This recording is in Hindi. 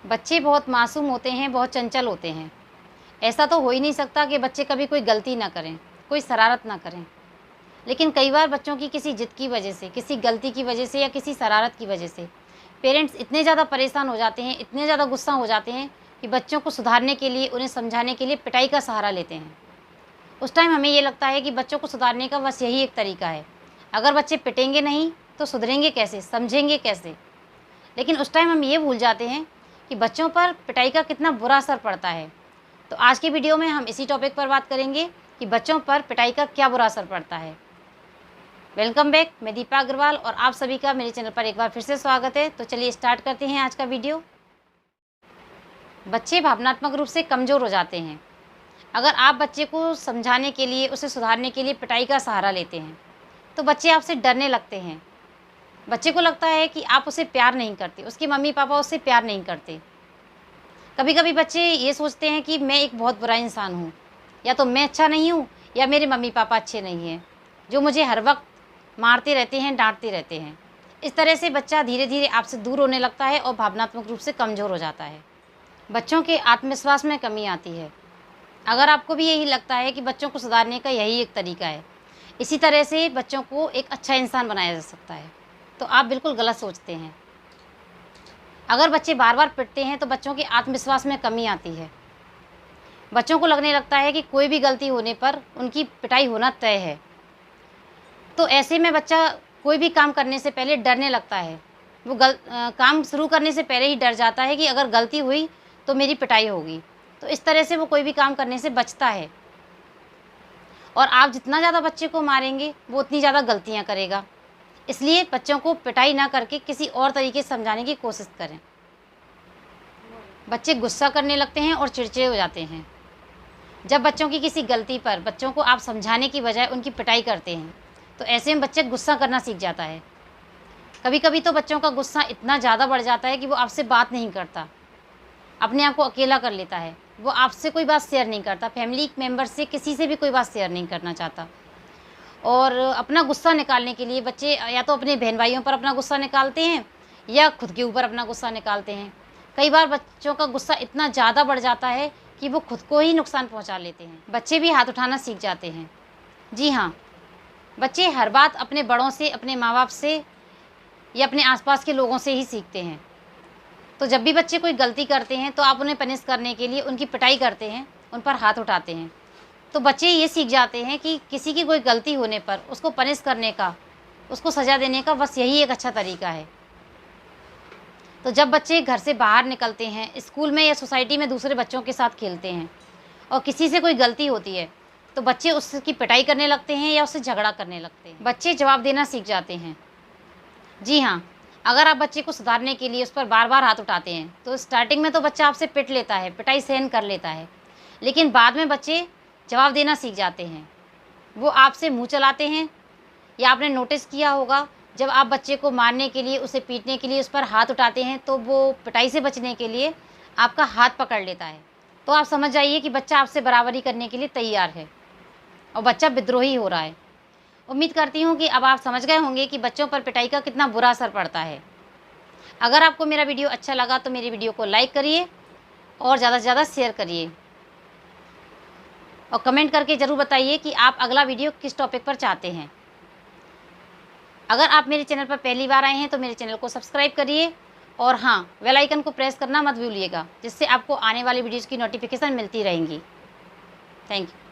बच्चे बहुत मासूम होते हैं, बहुत चंचल होते हैं। ऐसा तो हो ही नहीं सकता कि बच्चे कभी कोई गलती ना करें, कोई शरारत ना करें। लेकिन कई बार बच्चों की किसी जिद की वजह से, किसी गलती की वजह से या किसी शरारत की वजह से पेरेंट्स इतने ज़्यादा परेशान हो जाते हैं, इतने ज़्यादा गुस्सा हो जाते हैं कि बच्चों को सुधारने के लिए, उन्हें समझाने के लिए पिटाई का सहारा लेते हैं। उस टाइम हमें ये लगता है कि बच्चों को सुधारने का बस यही एक तरीका है। अगर बच्चे पिटेंगे नहीं तो सुधरेंगे कैसे, समझेंगे कैसे? लेकिन उस टाइम हम ये भूल जाते हैं कि बच्चों पर पिटाई का कितना बुरा असर पड़ता है। तो आज की वीडियो में हम इसी टॉपिक पर बात करेंगे कि बच्चों पर पिटाई का क्या बुरा असर पड़ता है। वेलकम बैक, मैं दीपा अग्रवाल और आप सभी का मेरे चैनल पर एक बार फिर से स्वागत है। तो चलिए स्टार्ट करते हैं आज का वीडियो। बच्चे भावनात्मक रूप से कमज़ोर हो जाते हैं। अगर आप बच्चे को समझाने के लिए, उसे सुधारने के लिए पिटाई का सहारा लेते हैं तो बच्चे आपसे डरने लगते हैं। बच्चे को लगता है कि आप उसे प्यार नहीं करते, उसके मम्मी पापा उससे प्यार नहीं करते। कभी कभी बच्चे ये सोचते हैं कि मैं एक बहुत बुरा इंसान हूँ, या तो मैं अच्छा नहीं हूँ या मेरे मम्मी पापा अच्छे नहीं हैं, जो मुझे हर वक्त मारते रहते हैं, डांटते रहते हैं। इस तरह से बच्चा धीरे धीरे आपसे दूर होने लगता है और भावनात्मक रूप से कमज़ोर हो जाता है। बच्चों के आत्मविश्वास में कमी आती है। अगर आपको भी यही लगता है कि बच्चों को सुधारने का यही एक तरीका है, इसी तरह से बच्चों को एक अच्छा इंसान बनाया जा सकता है, तो आप बिल्कुल गलत सोचते हैं। अगर बच्चे बार बार पिटते हैं तो बच्चों के आत्मविश्वास में कमी आती है। बच्चों को लगने लगता है कि कोई भी गलती होने पर उनकी पिटाई होना तय है। तो ऐसे में बच्चा कोई भी काम करने से पहले डरने लगता है। वो काम शुरू करने से पहले ही डर जाता है कि अगर गलती हुई तो मेरी पिटाई होगी। तो इस तरह से वो कोई भी काम करने से बचता है। और आप जितना ज़्यादा बच्चे को मारेंगे वो उतनी ज़्यादा गलतियाँ करेगा। इसलिए बच्चों को पिटाई ना करके किसी और तरीके से समझाने की कोशिश करें। बच्चे गुस्सा करने लगते हैं और चिड़चिड़े हो जाते हैं। जब बच्चों की किसी गलती पर बच्चों को आप समझाने की बजाय उनकी पिटाई करते हैं तो ऐसे में बच्चे गुस्सा करना सीख जाता है। कभी कभी तो बच्चों का गुस्सा इतना ज़्यादा बढ़ जाता है कि वो आपसे बात नहीं करता, अपने आप को अकेला कर लेता है। वो आपसे कोई बात शेयर नहीं करता, फैमिली मेम्बर से किसी से भी कोई बात शेयर नहीं करना चाहता। और अपना गुस्सा निकालने के लिए बच्चे या तो अपने बहन भाइयों पर अपना गुस्सा निकालते हैं या खुद के ऊपर अपना गुस्सा निकालते हैं। कई बार बच्चों का गुस्सा इतना ज़्यादा बढ़ जाता है कि वो खुद को ही नुकसान पहुंचा लेते हैं। बच्चे भी हाथ उठाना सीख जाते हैं। जी हाँ, बच्चे हर बात अपने बड़ों से, अपने माँ बाप से या अपने आसपास के लोगों से ही सीखते हैं। तो जब भी बच्चे कोई गलती करते हैं तो आप उन्हें पनिश करने के लिए उनकी पिटाई करते हैं, उन पर हाथ उठाते हैं। तो बच्चे ये सीख जाते हैं कि किसी की कोई गलती होने पर उसको पनिश करने का, उसको सज़ा देने का बस यही एक अच्छा तरीका है। तो जब बच्चे घर से बाहर निकलते हैं, स्कूल में या सोसाइटी में दूसरे बच्चों के साथ खेलते हैं और किसी से कोई गलती होती है तो बच्चे उसकी पिटाई करने लगते हैं या उससे झगड़ा करने लगते हैं। बच्चे जवाब देना सीख जाते हैं। जी हाँ, अगर आप बच्चे को सुधारने के लिए उस पर बार बार हाथ उठाते हैं तो स्टार्टिंग में तो बच्चा आपसे पिट लेता है, पिटाई सहन कर लेता है, लेकिन बाद में बच्चे जवाब देना सीख जाते हैं। वो आपसे मुंह चलाते हैं। या आपने नोटिस किया होगा, जब आप बच्चे को मारने के लिए, उसे पीटने के लिए उस पर हाथ उठाते हैं तो वो पिटाई से बचने के लिए आपका हाथ पकड़ लेता है। तो आप समझ जाइए कि बच्चा आपसे बराबरी करने के लिए तैयार है और बच्चा विद्रोही हो रहा है। उम्मीद करती हूँ कि अब आप समझ गए होंगे कि बच्चों पर पिटाई का कितना बुरा असर पड़ता है। अगर आपको मेरा वीडियो अच्छा लगा तो मेरी वीडियो को लाइक करिए और ज़्यादा से ज़्यादा शेयर करिए और कमेंट करके ज़रूर बताइए कि आप अगला वीडियो किस टॉपिक पर चाहते हैं। अगर आप मेरे चैनल पर पहली बार आए हैं तो मेरे चैनल को सब्सक्राइब करिए और हाँ, बेल आइकन को प्रेस करना मत भूलिएगा, जिससे आपको आने वाली वीडियोज़ की नोटिफिकेशन मिलती रहेंगी। Thank you.